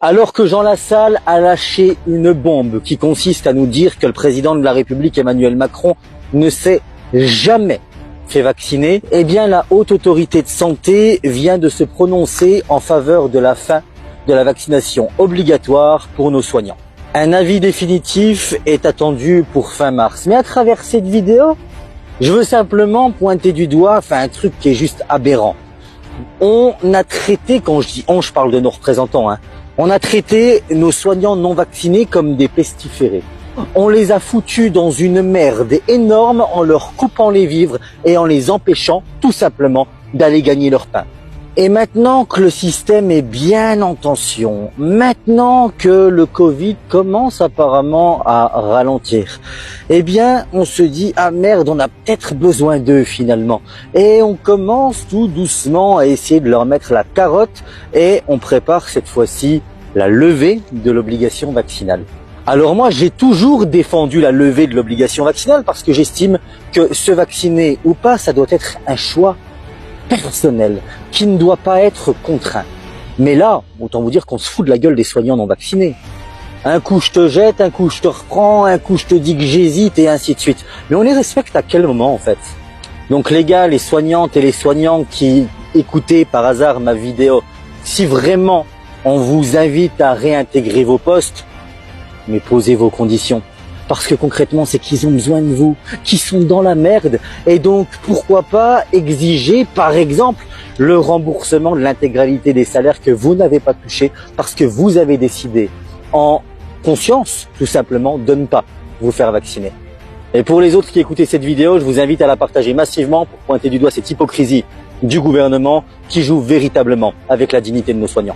Alors que Jean Lassalle a lâché une bombe qui consiste à nous dire que le président de la République Emmanuel Macron ne s'est jamais fait vacciner, eh bien la haute autorité de santé vient de se prononcer en faveur de la fin de la vaccination obligatoire pour nos soignants. Un avis définitif est attendu pour fin mars. Mais à travers cette vidéo, je veux simplement pointer du doigt, un truc qui est juste aberrant. On a traité, quand je dis on, je parle de nos représentants, on a traité nos soignants non vaccinés comme des pestiférés. On les a foutus dans une merde énorme en leur coupant les vivres et en les empêchant tout simplement d'aller gagner leur pain. Et maintenant que le système est bien en tension, maintenant que le Covid commence apparemment à ralentir, eh bien on se dit ah merde, on a peut-être besoin d'eux finalement. Et on commence tout doucement à essayer de leur mettre la carotte et on prépare cette fois-ci la levée de l'obligation vaccinale. Alors moi j'ai toujours défendu la levée de l'obligation vaccinale parce que j'estime que se vacciner ou pas, ça doit être un choix personnel, qui ne doit pas être contraint. Mais là, autant vous dire qu'on se fout de la gueule des soignants non vaccinés. Un coup je te jette, un coup je te reprends, un coup je te dis que j'hésite et ainsi de suite. Mais on les respecte à quel moment en fait? Donc les gars, les soignantes et les soignants qui écoutez par hasard ma vidéo, si vraiment on vous invite à réintégrer vos postes, mais posez vos conditions. Parce que concrètement, c'est qu'ils ont besoin de vous, qu'ils sont dans la merde. Et donc, pourquoi pas exiger, par exemple, le remboursement de l'intégralité des salaires que vous n'avez pas touchés parce que vous avez décidé, en conscience, tout simplement, de ne pas vous faire vacciner. Et pour les autres qui écoutez cette vidéo, je vous invite à la partager massivement pour pointer du doigt cette hypocrisie du gouvernement qui joue véritablement avec la dignité de nos soignants.